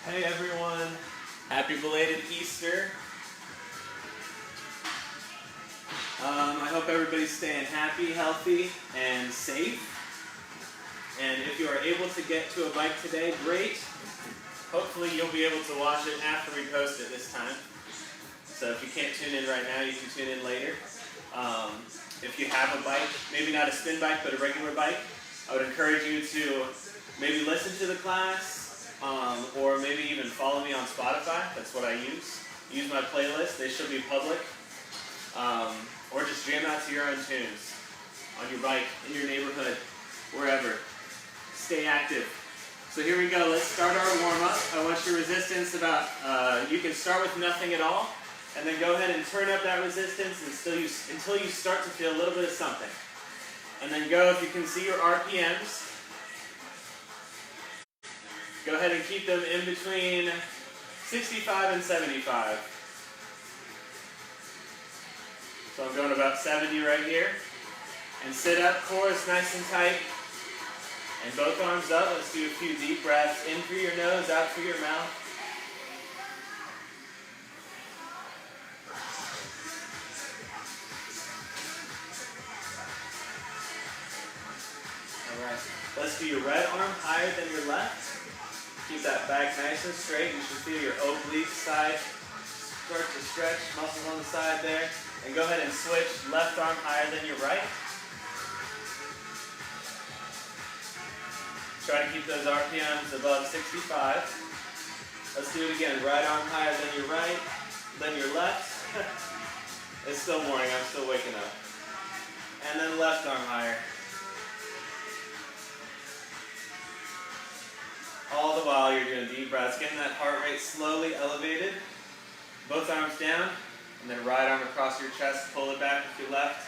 Hey everyone, happy belated Easter. I hope everybody's staying happy, healthy, and safe. And if you are able to get to a bike today, great. Hopefully you'll be able to watch it after we post it this time. So if you can't tune in right now, you can tune in later. If you have a bike, maybe not a spin bike, but a regular bike, I would encourage you to maybe listen to the class, or maybe even follow me on Spotify. That's what I use. Use my playlist. They should be public. Or just jam out to your own tunes on your bike, in your neighborhood, wherever. Stay active. So here we go. Let's start our warm-up. I want your resistance about, you can start with nothing at all, and then go ahead and turn up that resistance until you start to feel a little bit of something. And then go, if you can see your RPMs, go ahead and keep them in between 65 and 75. So I'm going about 70 right here. And sit up, core is nice and tight. And both arms up. Let's do a few deep breaths. In through your nose, out through your mouth. Alright. Let's do your right arm higher than your left. Keep that back nice and straight. You should feel your oblique side start to stretch, muscles on the side there. And go ahead and switch left arm higher than your right. Try to keep those RPMs above 65. Let's do it again. Right arm higher than your right, then your left. It's still morning, I'm still waking up. And then left arm higher. All the while you're doing deep breaths, getting that heart rate slowly elevated. Both arms down, and then right arm across your chest, pull it back with your left.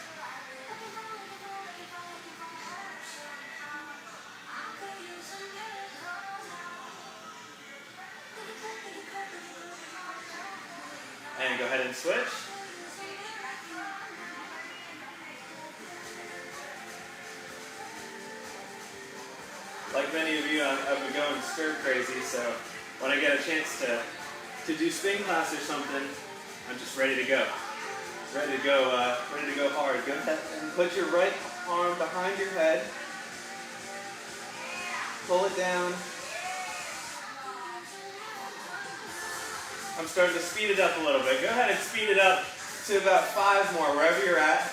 And go ahead and switch. Like many of you, I've been going stir crazy, so when I get a chance to do spin class or something, I'm just ready to go. Ready to go hard. Go ahead and put your right arm behind your head. Pull it down. I'm starting to speed it up a little bit. Go ahead and speed it up to about 5 more, wherever you're at.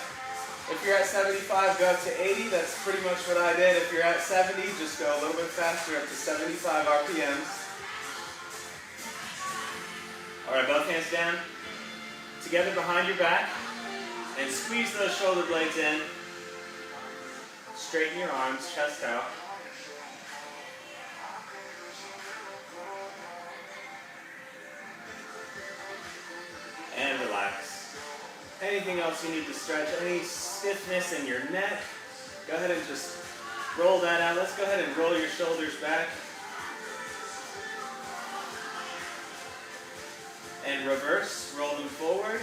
If you're at 75, go up to 80. That's pretty much what I did. If you're at 70, just go a little bit faster, up to 75 RPMs. All right, both hands down, together behind your back, and squeeze those shoulder blades in. Straighten your arms, chest out. And relax. Anything else you need to stretch, any stiffness in your neck, go ahead and just roll that out. Let's go ahead and roll your shoulders back. And reverse, roll them forward.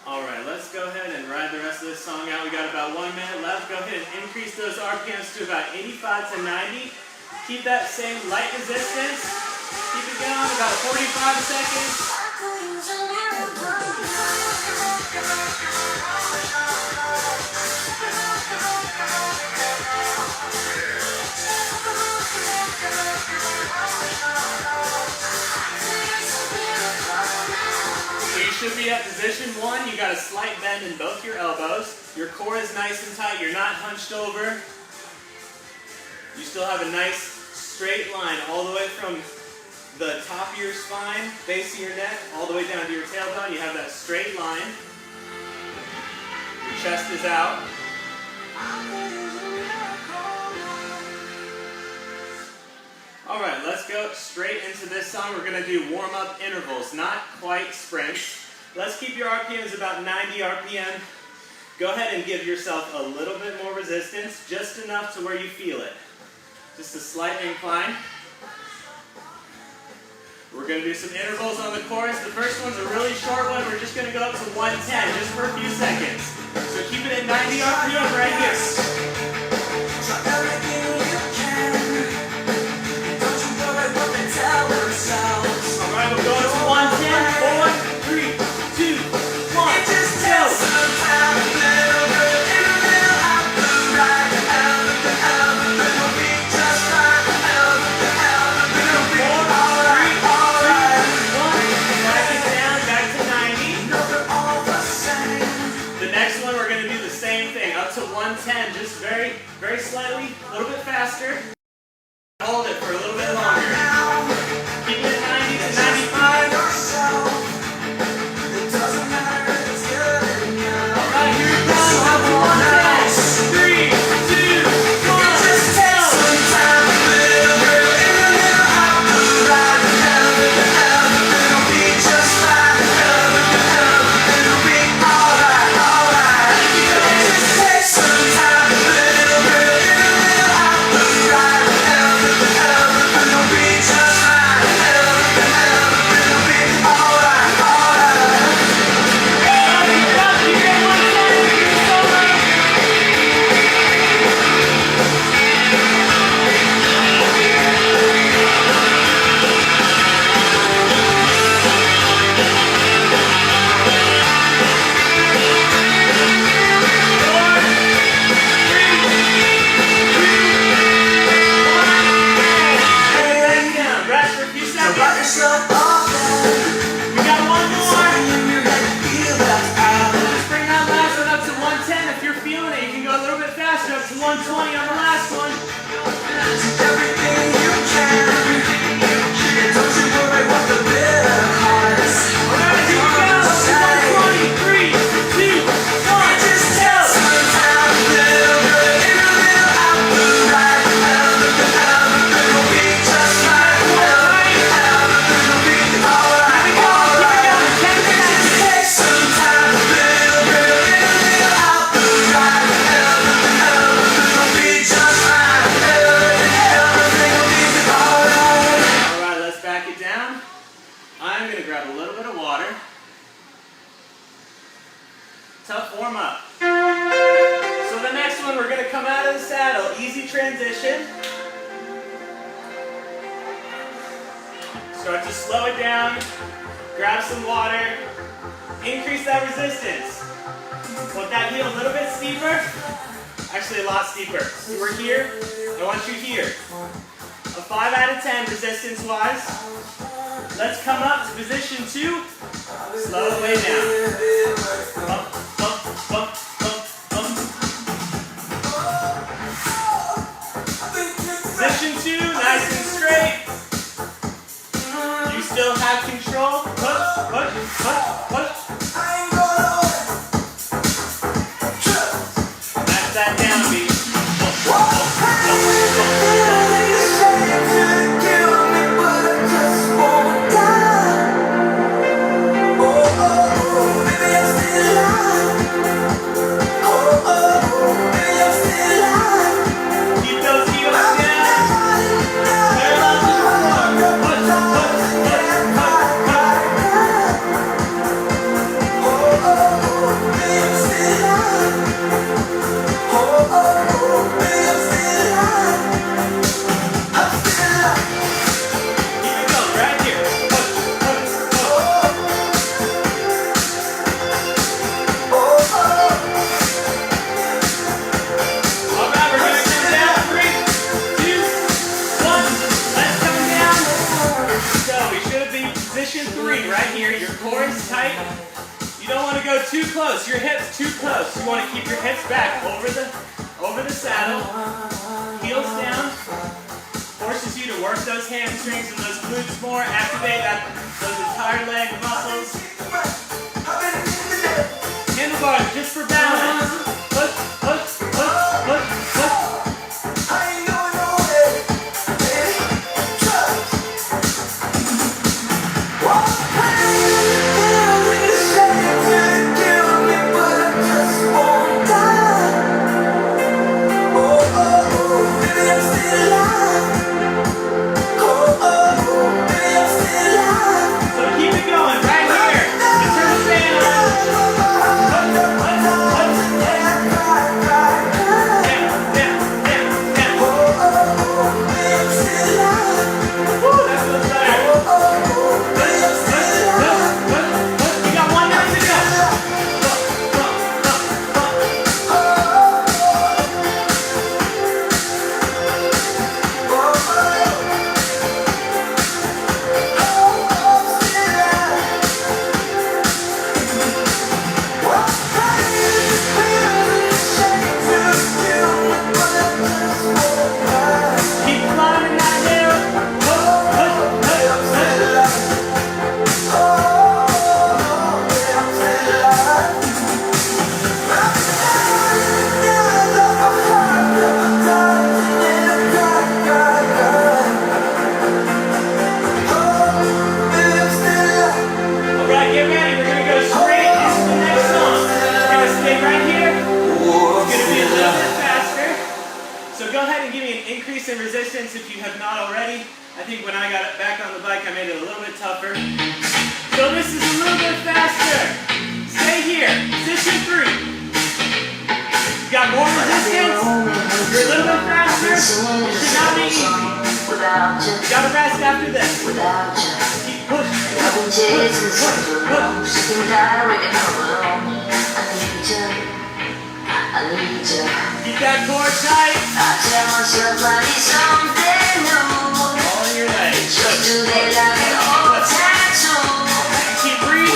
All right, let's go ahead and ride the rest of this song out. We got about 1 minute left. Go ahead and increase those RPMs to about 85 to 90. Keep that same light resistance. Keep it going, about 45 seconds. So you should be at position 1. You got a slight bend in both your elbows. Your core is nice and tight. You're not hunched over. You still have a nice straight line all the way from the top of your spine, base of your neck, all the way down to your tailbone. You have that straight line. Your chest is out. All right, let's go straight into this song. We're going to do warm-up intervals, not quite sprints. Let's keep your RPMs about 90 RPM. Go ahead and give yourself a little bit more resistance, just enough to where you feel it. Just a slight incline. We're going to do some intervals on the chorus. The first one's a really short one. We're just going to go up to 110 just for a few seconds. So keep it at 90 RPM right here. Next one, we're going to do the same thing, up to 110, just very, very slightly, a little bit faster. Hold it for a little bit longer. Keep it at 90 to 95. Alright, here we go. Up to 110. 3, 2, 1, tough warm up. So the next one, we're going to come out of the saddle. Easy transition. Start to slow it down. Grab some water. Increase that resistance. Want that heel a little bit steeper? Actually a lot steeper. So we're here. I want you here. A 5 out of 10 resistance-wise. Let's come up to position 2. Slow it way down. Bump, bump, bump, bump, bump. Position 2, nice and straight. You still have control. Push, push, push, push. Match that down beat. Too close, your hips too close. You want to keep your hips back over the saddle. Heels down. Forces you to work those hamstrings and those glutes more. Activate those entire leg muscles. Handlebars just for balance. Push, push, push, push, push. Keep it going right here. Turn it down. an increase in resistance if you have not already. I think when I got it back on the bike, I made it a little bit tougher. So this is a little bit faster. Stay here, position 3. You got more resistance, you're a little bit faster. It should not be easy. You gotta rest after this. Keep pushing. Keep that core tight. All in your legs. Keep breathing.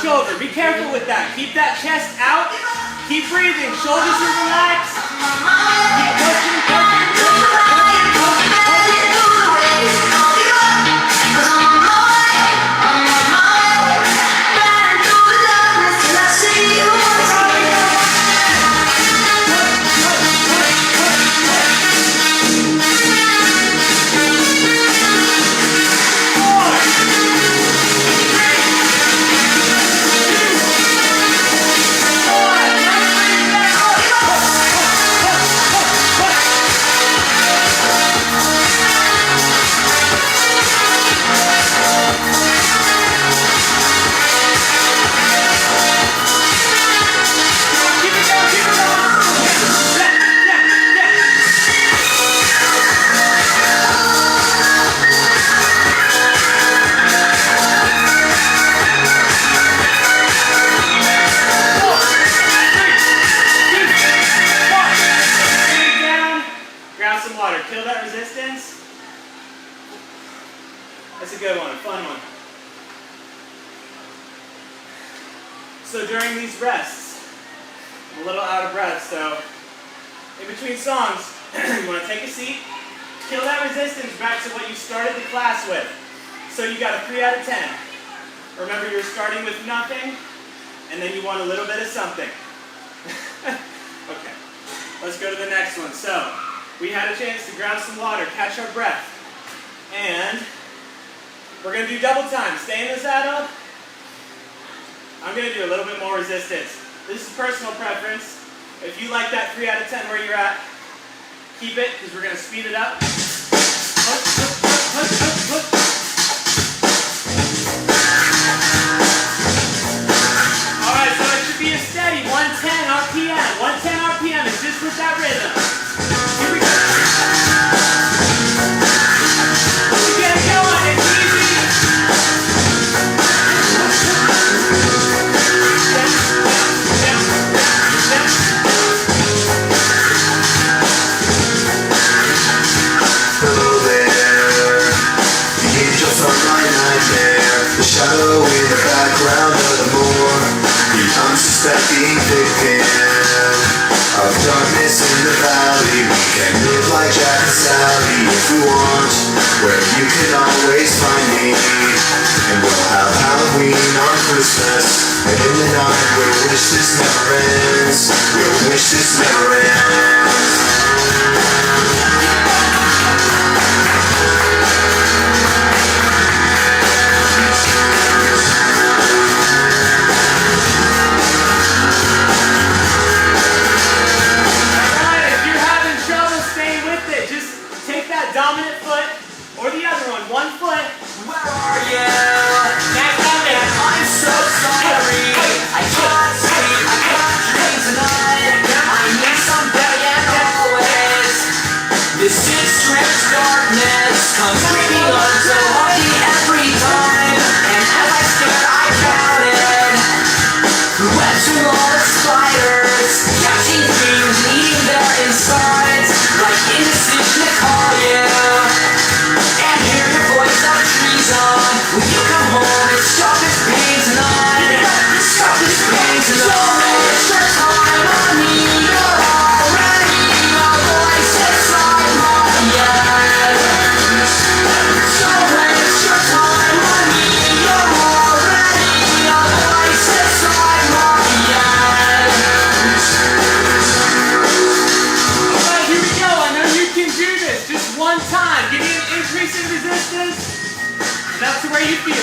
Over. Be careful with that. Keep that chest out. Keep breathing. Shoulders are relaxed. Keep pushing, pushing, So during these rests, I'm a little out of breath, so in between songs, you want to take a seat, kill that resistance back to what you started the class with. So you got a 3 out of 10. Remember, you're starting with nothing, and then you want a little bit of something. Okay, let's go to the next one. So we had a chance to grab some water, catch our breath, and we're going to do double time. Stay in the saddle. I'm going to do a little bit more resistance. This is personal preference. If you like that 3 out of 10 where you're at, keep it, because we're going to speed it up. Alright, so it should be a steady 110 RPM. 110 RPM is just with that rhythm. Here we go. We get it going, it's easy. Shadow in the background of the moor, the unsuspecting victim of darkness in the valley. reality. We can live like Jack and Sally if we want, where you can always find me. And we'll have Halloween on Christmas, and in the night we'll wish this never ends. We'll wish this never ends. Dominant foot, or the other one, one foot. Where are you? I'm so sorry. I can't sleep, I can't dream tonight. I need somebody and always. This is strange darkness comes creeping on so heavy every time. And as I stare, I counted webs from all the spiders, catching dreams, eating their insides, like indecision to call you. Will you come home and stop this pain tonight? Stop this pain tonight. It's your time on me. You're already a voice inside my head. So waste your time on me. You're already a voice inside my head. Alright, here we go. I know you can do this. Just one time. Give me an increase in resistance. That's where you feel it.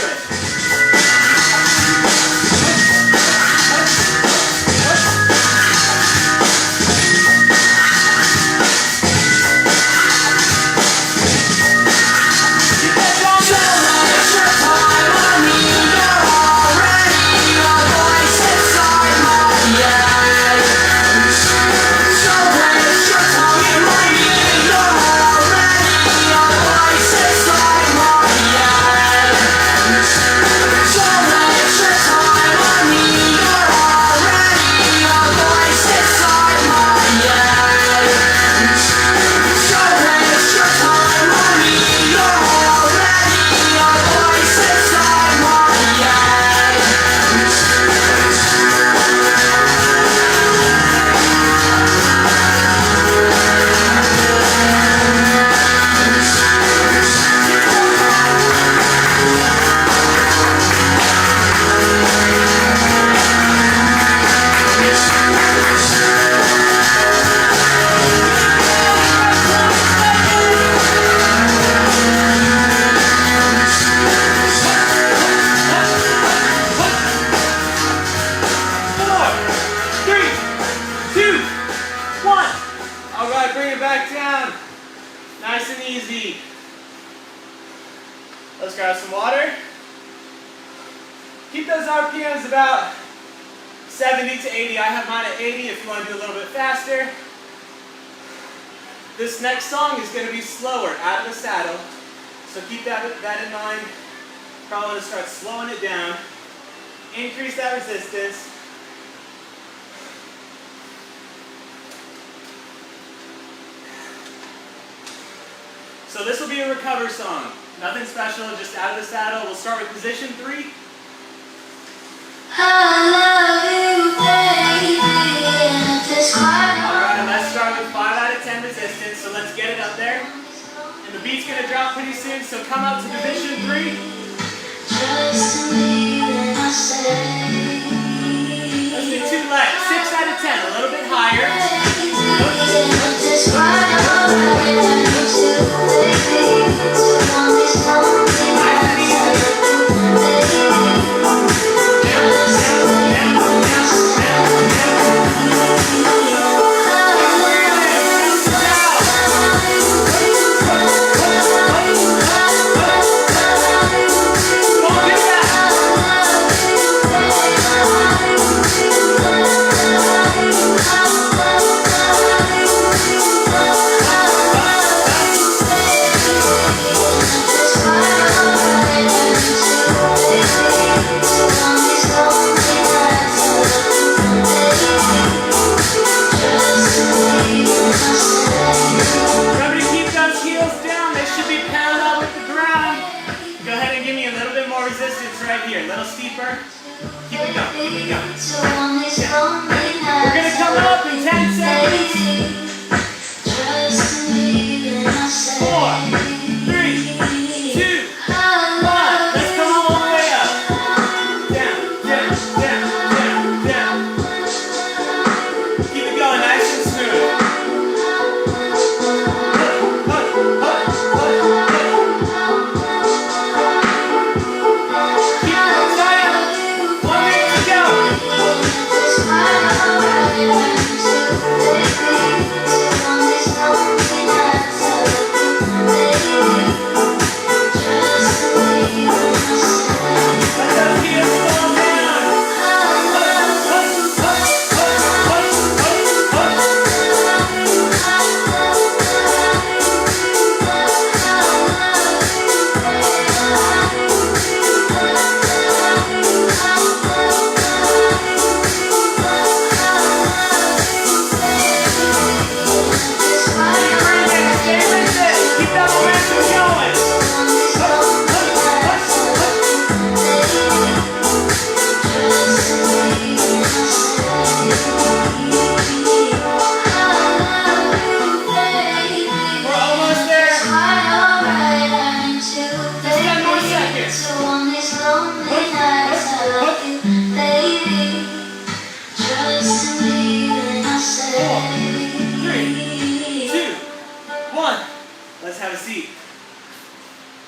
Let's grab some water. Keep those RPMs about 70 to 80. I have mine at 80 if you want to do a little bit faster. This next song is going to be slower, out of the saddle. So keep that in mind. Probably want to start slowing it down. Increase that resistance. So this will be a recover song. Nothing special, just out of the saddle. We'll start with position 3. Alright, let's start with 5 out of 10 resistance. So let's get it up there. And the beat's going to drop pretty soon, so come up to position 3. Let's do 2 legs. 6 out of 10, a little bit higher. 4, 3, 2, 1. Let's have a seat.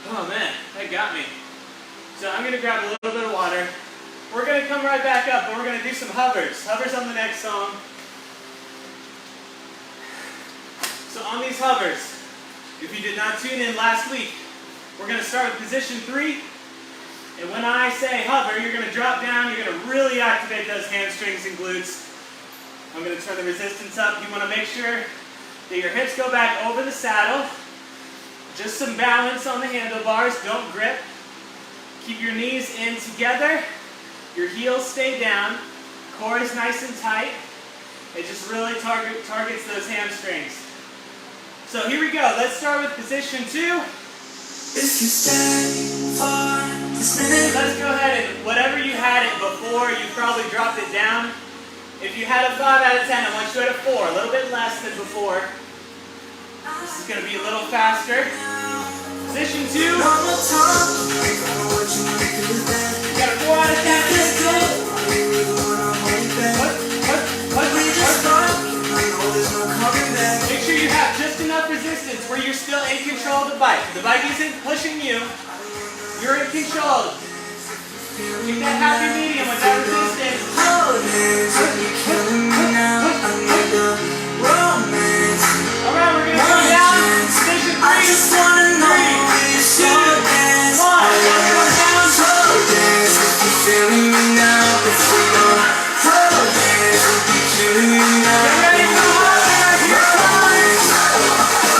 Oh man, that got me. So I'm going to grab a little bit of water. We're going to come right back up and we're going to do some hovers. Hovers on the next song. So on these hovers, if you did not tune in last week, we're going to start with position 3. And when I say hover, you're going to drop down, you're going to really activate those hamstrings and glutes. I'm going to turn the resistance up. You want to make sure that your hips go back over the saddle. Just some balance on the handlebars, don't grip. Keep your knees in together. Your heels stay down. Core is nice and tight. It just really targets those hamstrings. So here we go. Let's start with position 2. If you stay for this minute, Let's go ahead and whatever you had it before, you probably dropped it down. If you had a 5 out of 10, I want you at a 4, a little bit less than before. This is going to be a little faster. Position 2. no more talk. I know what you make of that. You got a 4 out of 10. Let's go. We really wanna hold it back. We just start. I know there's no coming back. Make sure you have just enough resistance where you're still in control of the bike. The bike isn't pushing you. You're in control. Keep that happy medium with that resistance. Hold hands, you're killing me now. I need the romance. Alright, we're going to come down. Position 3. I just wanna know if slow dance. 1. Let's go down. Slow dance, if you're feeling me now. If we don't hold hands, you'll be killing me now. Get ready for the hover. Here it comes.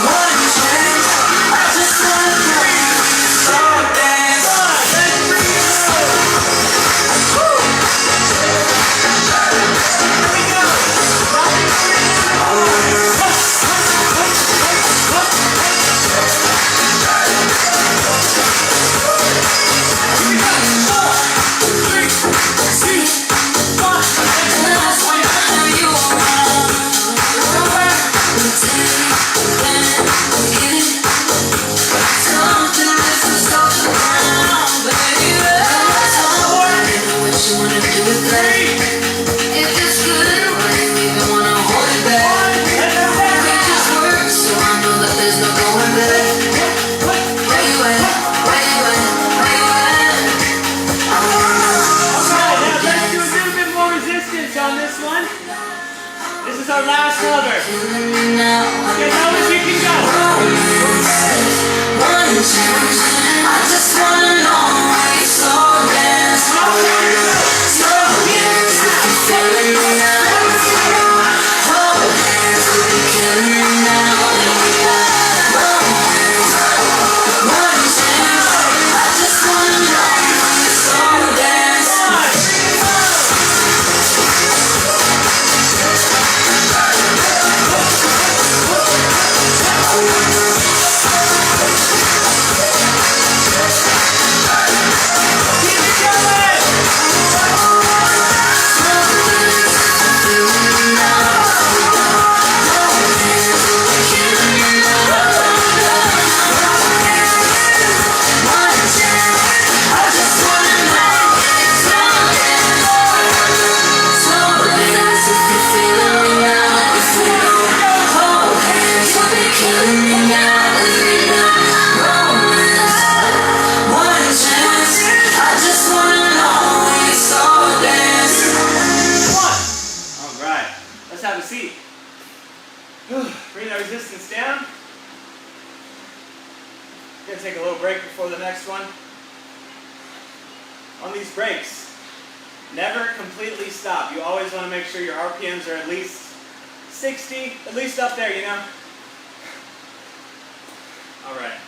One chance, I just wanna breathe. Slow dance. 1. Let's bring it up. Here we go. Drop it on your our last hover. As low as you can go. One chance, I just wanna know why you slow dance. Slow dance, if you're feeling me now. Hold hands, you'll be killing me now. Romance, one chance, I just wanna know why you slow dance. Bring that resistance down. We're gonna take a little break before the next one. On these breaks, never completely stop. You always want to make sure your RPMs are at least 60, at least up there, you know? Alright.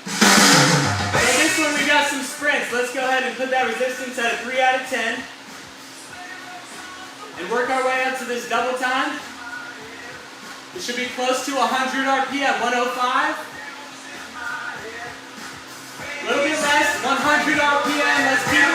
For this one, we got some sprints. Let's go ahead and put that resistance at a 3 out of 10. And work our way up to this double time. It should be close to 100 RPM, 105. A little bit less, 100 RPM, let's keep it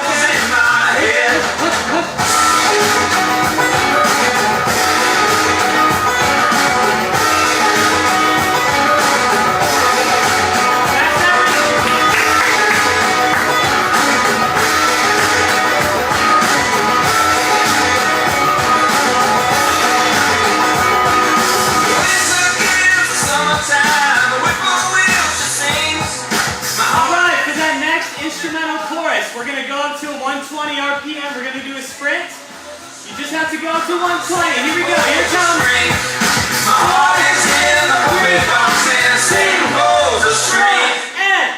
just have to go up to 120. Here we go. Here it comes. My heart is in the way bouncing, same goes the street. And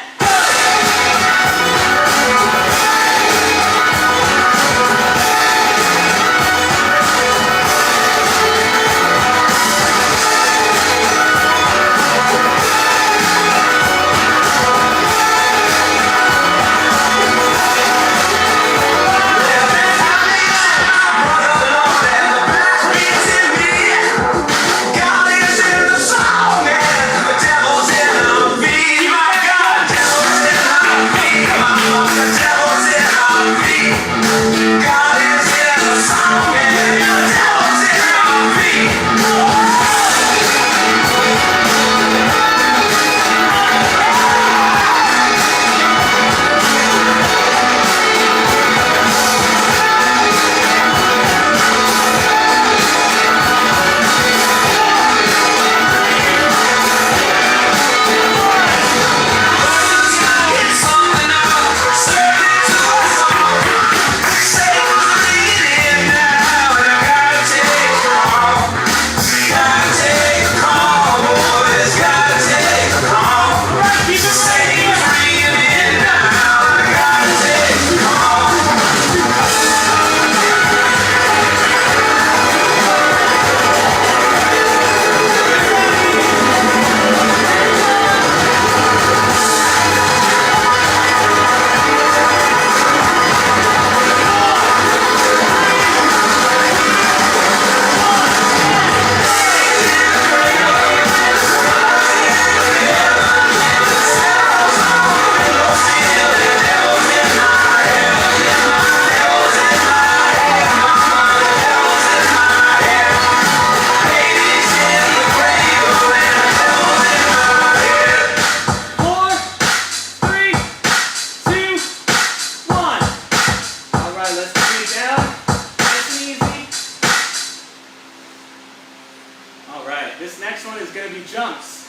this next one is going to be jumps.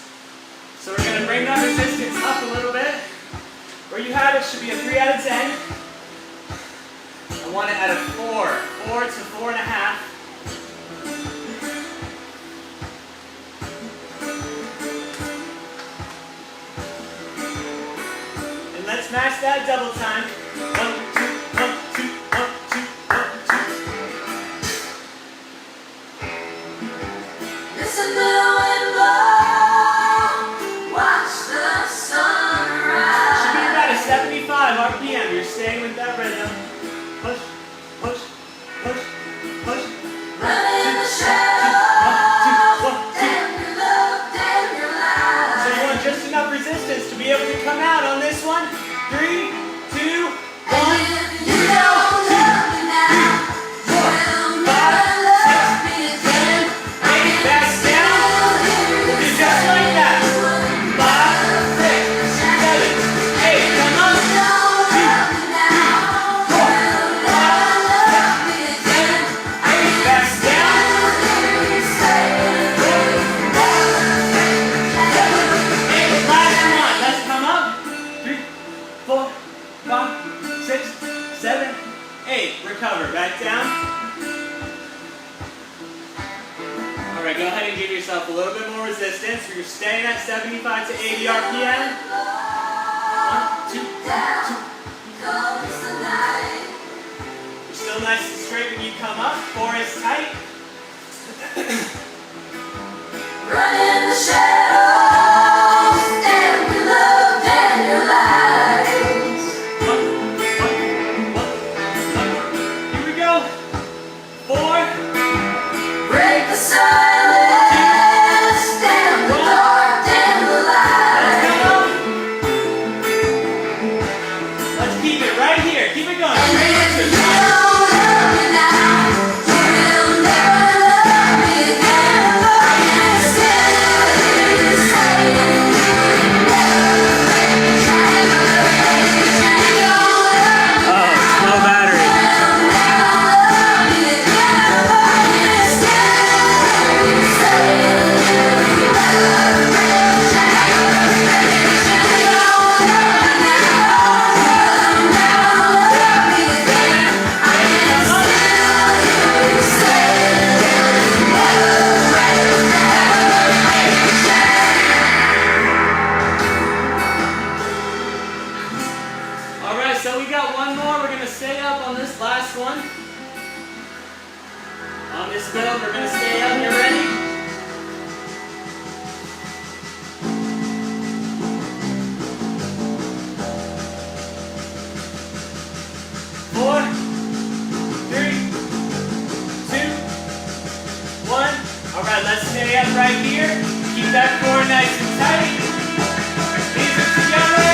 So we're going to bring that resistance up a little bit. Where you had it should be a 3 out of 10. I want it at a 4. 4 to 4.5. And let's match that double time. 1, 2, 1, 2, 1, 2, 1, 2. Listen to the wind blow, watch the sunrise. Should be about a 75 RPM. You're staying with that rhythm. Push, push, push, push. Run in the shadows, 1, 2, 1, 2. damn your love, damn your life. So you want just enough resistance to be able to come out on this one. 3, 2, 1. And if you don't love me now, you'll never love me again. Back down. Do just like that. 5, 6, 7, 8. Come on. Don't love me now, you'll never love me again. Back down. Hear you say it. 8. Last one. Let's come up. 3, 4, 5, 6, 7, 8. Recover. Back down. All right, go ahead and give yourself a little bit more resistance. You're staying at 75 to 80 RPM. 1, 2, 2. Comes the night. You're still nice and straight when you come up. 4 is tight. Run in the shadows, damn your love, damn your lies. 1, 1, 1. Here we go. 4. Break the silence, damn the dark, damn the light. Let's keep it right here. Keep it going. And Straight if into you it. don't love me now, you'll never love me again. I can still hear you say, never change, never change. You don't love me Oh, no battery. now, you'll never love me again. I can still hear you this build. We're gonna stay up. You ready? 4, 3, 2, 1. All right, let's stay up right here. Keep that core nice and tight. Knees are together.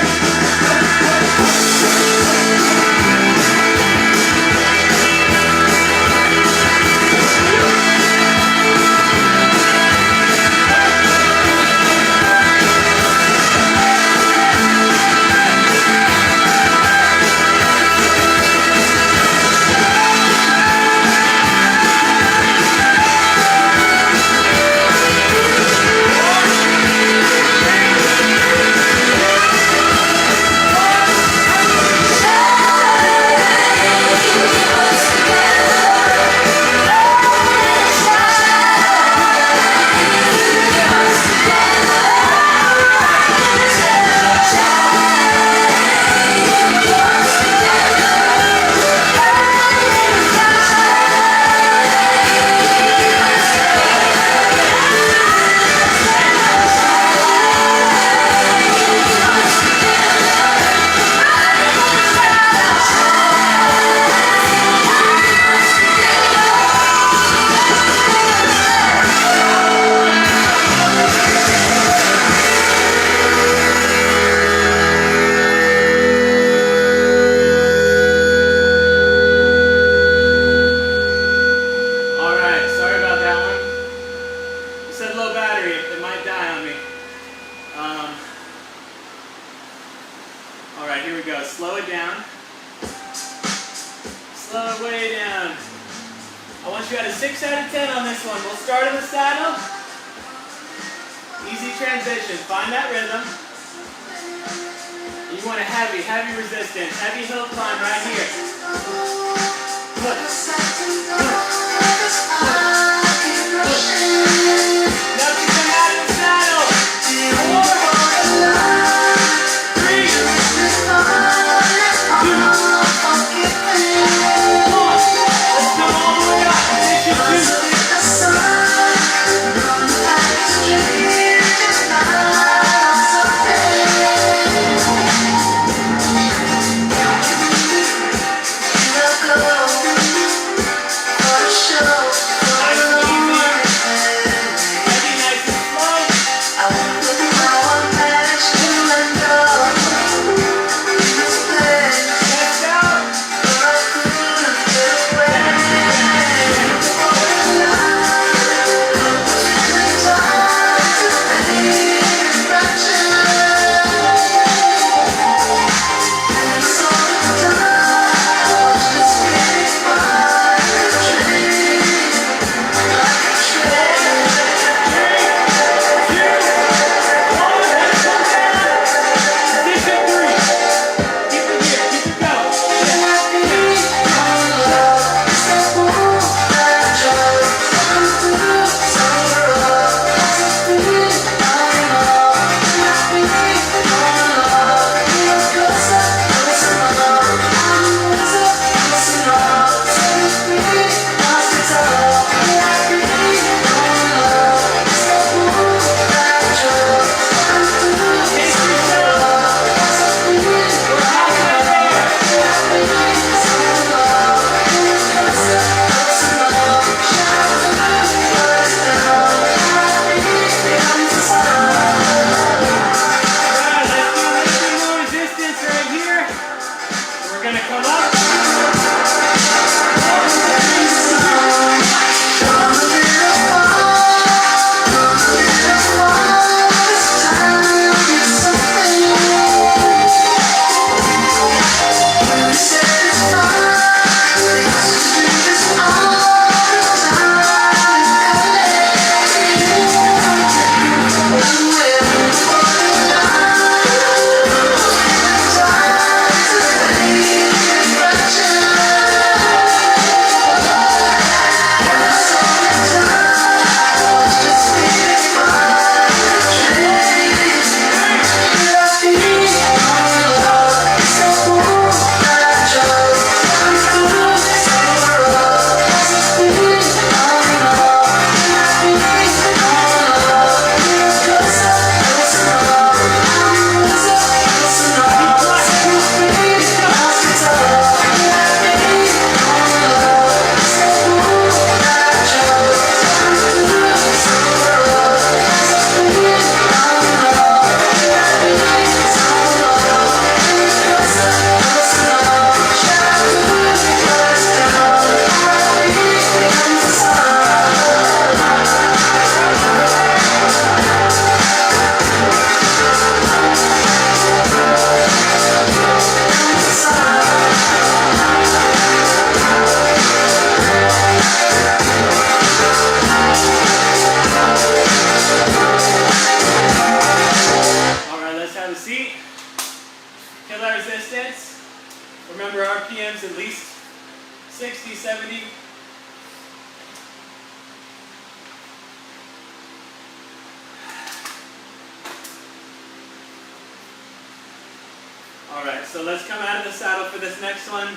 Alright, so let's come out of the saddle for this next one.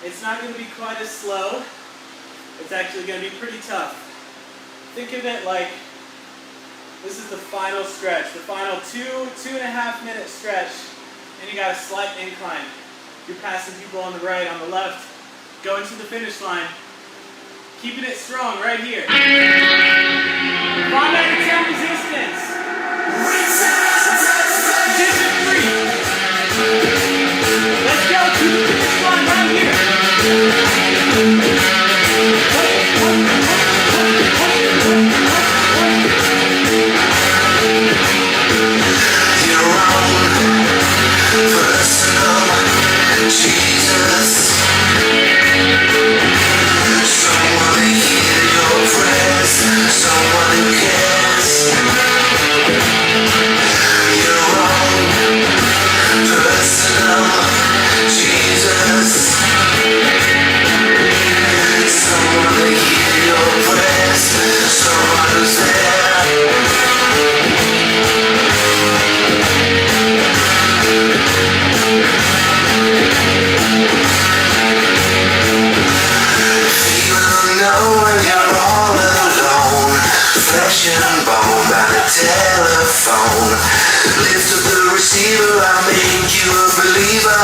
It's not going to be quite as slow. It's actually going to be pretty tough. Think of it like this is the final stretch, the final 2.5 minute stretch, and you got a slight incline. You're passing people on the right, on the left, going to the finish line, keeping it strong right here. 5 out of 10 resistance. Position 3. Let's go to the finish line right here. Telephone, lift up the receiver, I'll make you a believer.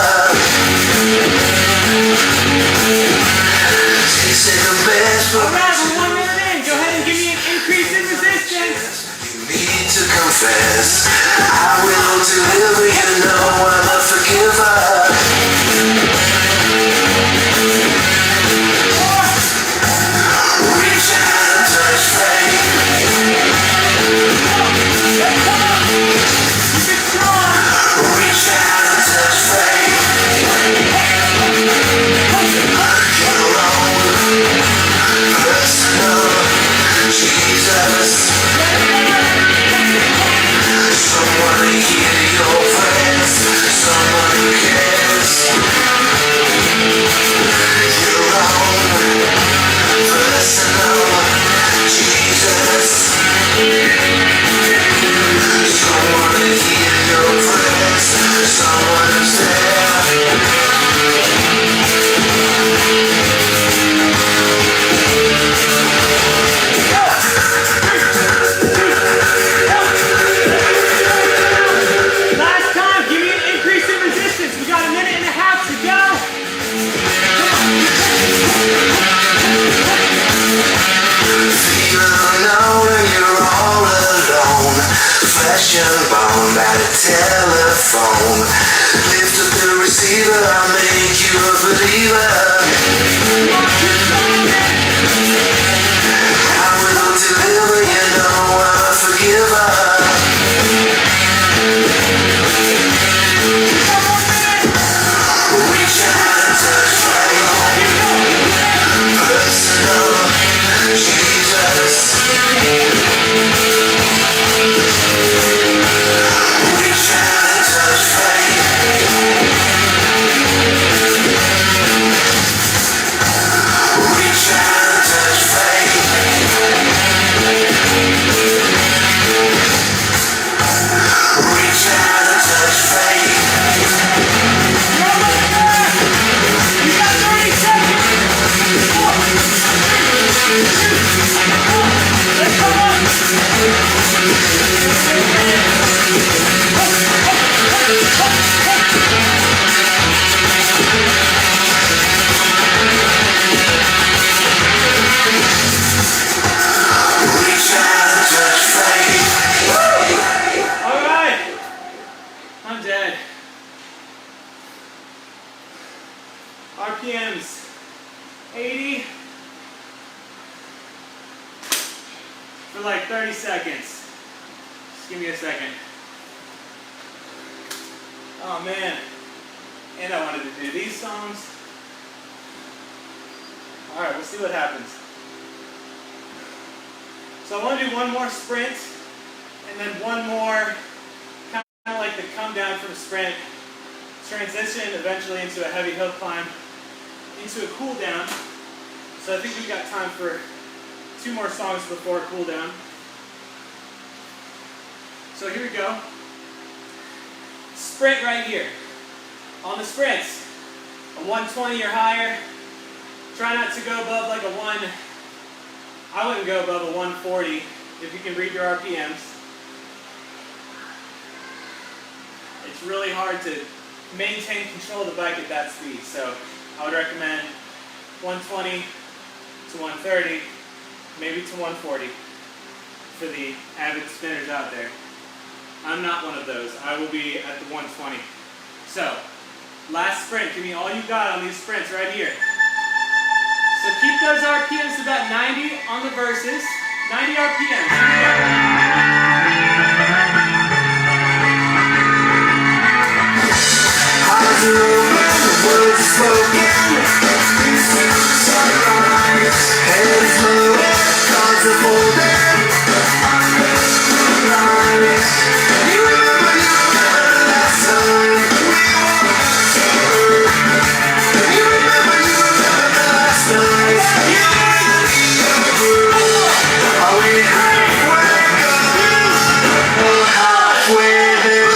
Take second best, but alright, we're 1 minute in. Go ahead and give me an increase in resistance. you need to confess. I will deliver, you know I'm a forgiver. Reach out and touch faith. Reach out and touch faith. Your own personal Jesus. Someone to hear your prayers. Someone who cares. Your own personal Jesus. Someone to hear your prayers. Someone who's there. Last time, give me an increase in resistance. We got 1.5 minutes to go. Feel alone when you're all alone. Flesh and bone by the telephone. Lift up the receiver, I'll make you a believer. I will deliver, you know I'm a forgiver. Reach out and touch faith. Personal Jesus. Reach out and touch faith. Reach out and touch faith. Reach out and touch faith. You got 30 seconds. 4, 3, 2, 1. Let's come on. Reach out and touch faith. Alright. I'm dead. RPMs 80 for like 30 seconds. Just give me a second. Oh man. And I wanted to do these songs. Alright, we'll see what happens. So I want to do one more sprint and then one more kind of like the come down from sprint, transition eventually into a heavy hill climb, into a cool down. So I think we've got time for 2 more songs before a cool down. So here we go. Sprint right here. On the sprints, a 120 or higher. Try not to go above like a I wouldn't go above a 140 if you can read your RPMs. It's really hard to maintain control of the bike at that speed, so I would recommend 120 to 130, maybe to 140 for the avid spinners out there. I'm not one of those. I will be at the 120. So, last sprint. Give me all you got on these sprints right here. So keep those RPMs to about 90 on the verses. 90 RPMs. Eyes are open, words are spoken. You see the sunrise. Head is low, cards are folded. Under the line. You remember the last time we walked together. You remember the last night. Are we halfway gone? Or halfway there?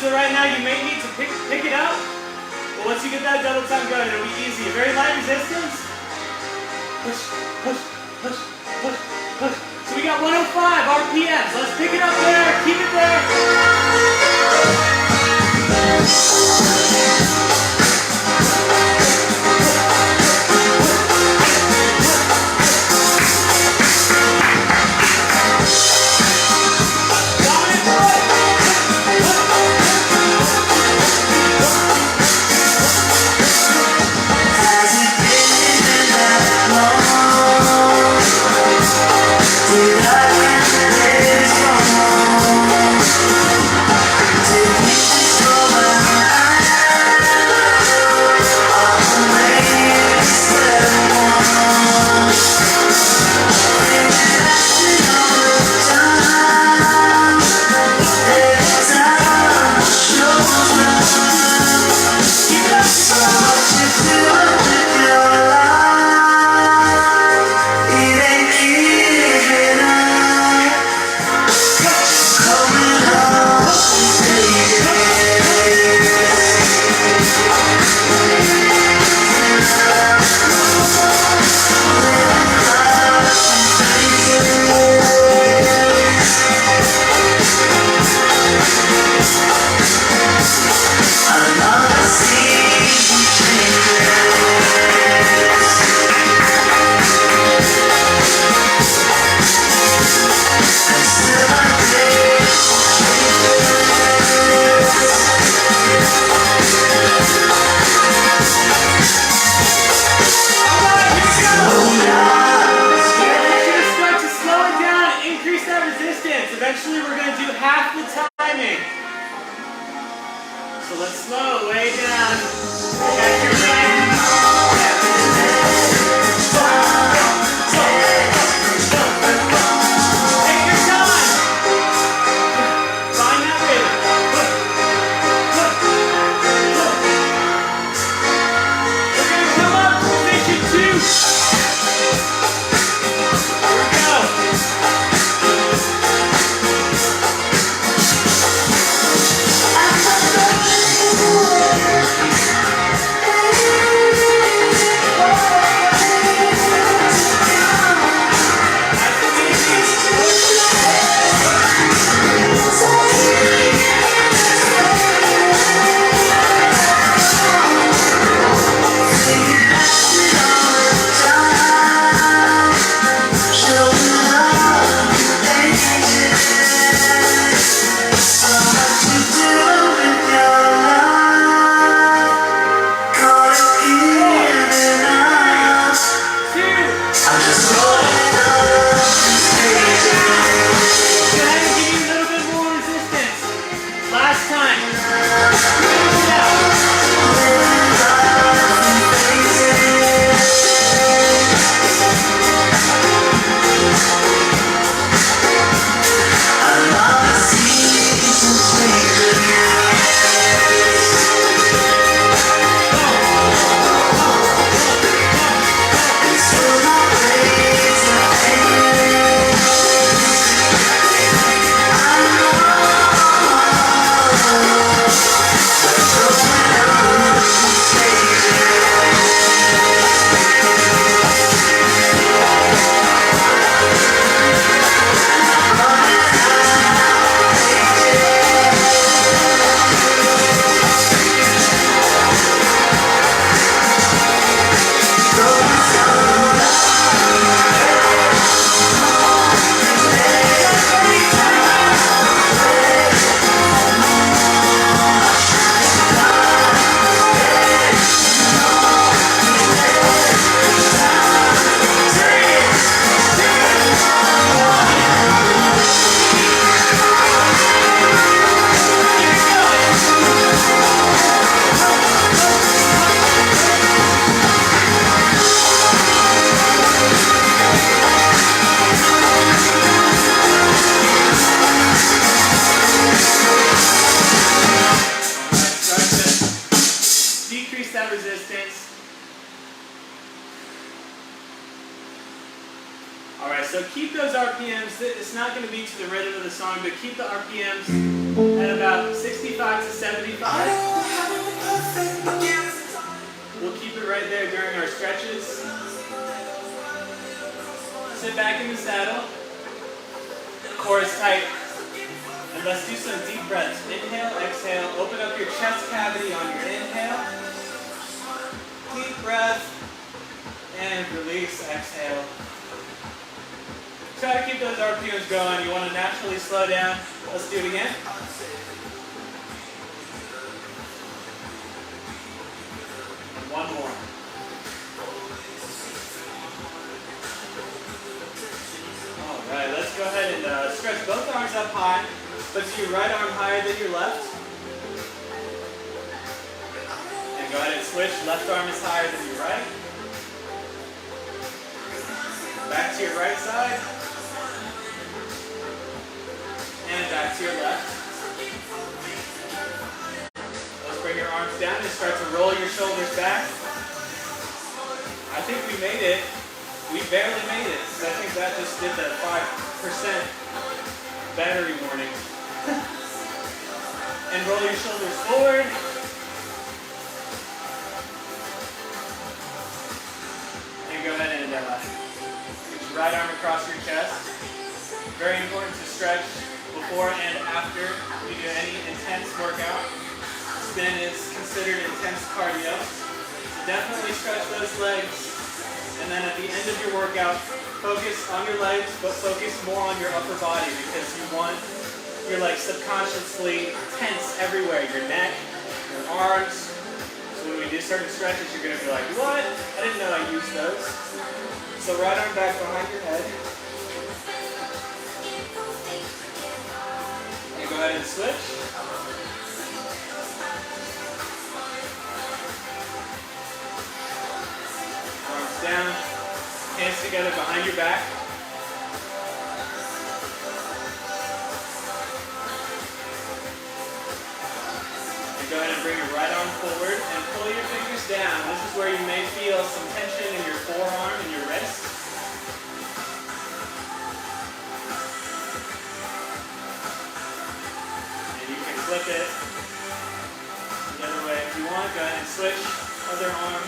So right now you may need to pick it up, but once you get that double time going, it'll be easy. A very light resistance. Push, push, push, push, push. So we got 105 RPMs. Let's pick it up there. Keep it there. Take me to my Actually, we're going to do half the timing. So let's slow way down. Check your brain. Take your time. Find that rhythm. We're going to come up to position 2. Here we go. So keep those RPMs, it's not going to be to the rhythm of the song, but keep the RPMs at about 65 to 75. We'll keep it right there during our stretches. Sit back in the saddle, core is tight, and let's do some deep breaths. Inhale, exhale, open up your chest cavity on your inhale. Deep breath, and release, exhale. Try to keep those RPMs going. You want to naturally slow down. Let's do it again. One more. All right, let's go ahead and stretch both arms up high. Put your right arm higher than your left. And go ahead and switch. Left arm is higher than your right. Back to your right side. And back to your left. Let's bring your arms down and start to roll your shoulders back. I think we made it. We barely made it. So I think that just did the 5% battery warning. And roll your shoulders forward. And go ahead and put your right arm across your chest. Very important to stretch before and after you do any intense workout. Spin is considered intense cardio. So definitely stretch those legs. And then at the end of your workout, focus on your legs, but focus more on your upper body because you're like subconsciously tense everywhere. Your neck, your arms. So when we do certain stretches, you're going to be like, what? I didn't know I used those. So right arm back behind your head. ahead and switch. Arms down, hands together behind your back. And go ahead and bring your right arm forward and pull your fingers down. This is where you may feel some tension in your forearm and your wrist. Flip it the other way if you want. Go ahead and switch. Other arm.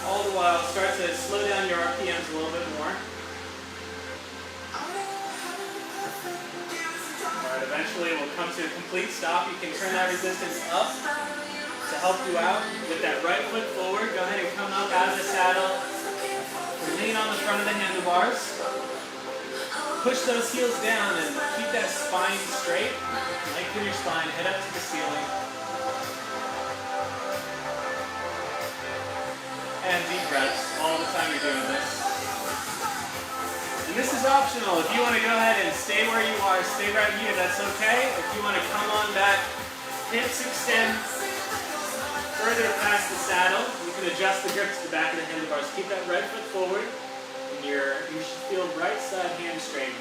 All the while, start to slow down your RPMs a little bit more. Alright, eventually we'll come to a complete stop. You can turn that resistance up to help you out. With that right foot forward, go ahead and come up out of the saddle. Lean on the front of the handlebars. Push those heels down and keep that spine straight. Lengthen your spine, head up to the ceiling. And deep breaths all the time you're doing this. And this is optional. If you want to go ahead and stay where you are, stay right here, that's okay. If you want to come on back, hips extend further past the saddle, you can adjust the grip to the back of the handlebars. Keep that right foot forward. You should feel right side hamstring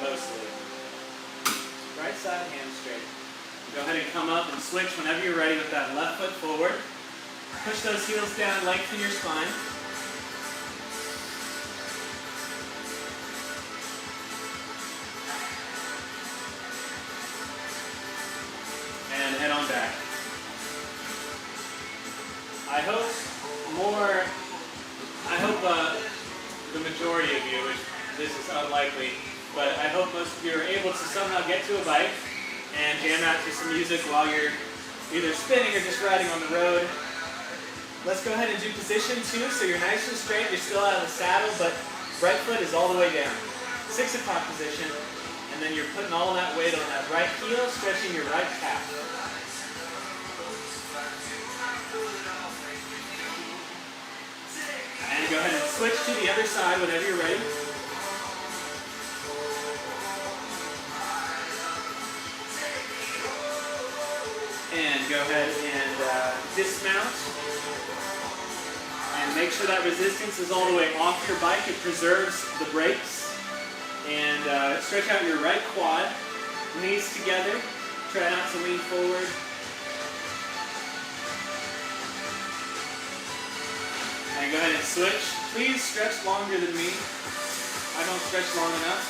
mostly. Right side hamstring. Go ahead and come up and switch whenever you're ready with that left foot forward. Push those heels down, lengthen your spine. And head on back. I hope the majority of you, which this is unlikely, but I hope most of you are able to somehow get to a bike and jam out to some music while you're either spinning or just riding on the road. Let's go ahead and do position 2, so you're nice and straight, you're still out of the saddle, but right foot is all the way down. 6 o'clock position, and then you're putting all that weight on that right heel, stretching your right calf. And go ahead and switch to the other side whenever you're ready. And go ahead and dismount. And make sure that resistance is all the way off your bike. It preserves the brakes. And stretch out your right quad. Knees together. Try not to lean forward. And go ahead and switch. Please stretch longer than me. I don't stretch long enough.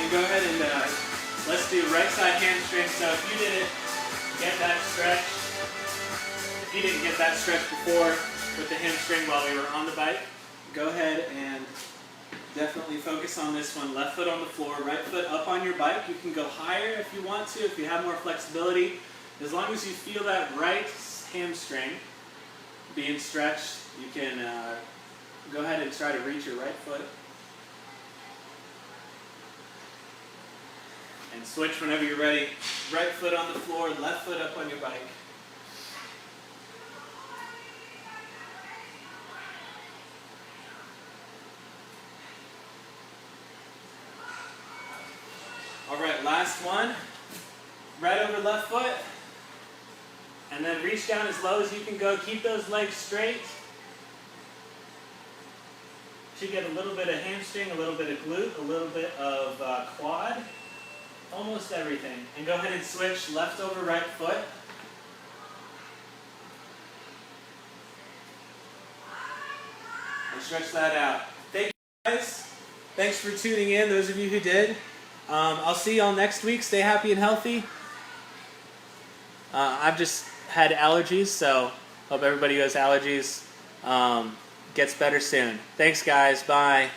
And go ahead and let's do right side hamstring. So if you didn't get that stretch, if you didn't get that stretch before with the hamstring while we were on the bike, go ahead and definitely focus on this one. Left foot on the floor, right foot up on your bike. You can go higher if you want to, if you have more flexibility. As long as you feel that right hamstring being stretched, you can go ahead and try to reach your right foot. And switch whenever you're ready. Right foot on the floor, left foot up on your bike. Alright, last one. Right over left foot. And then reach down as low as you can go. Keep those legs straight. Should get a little bit of hamstring, a little bit of glute, a little bit of quad. Almost everything. And go ahead and switch left over right foot. And stretch that out. Thank you guys. Thanks for tuning in, those of you who did. I'll see y'all next week. Stay happy and healthy. I've just had allergies, so hope everybody who has allergies gets better soon. Thanks, guys. Bye.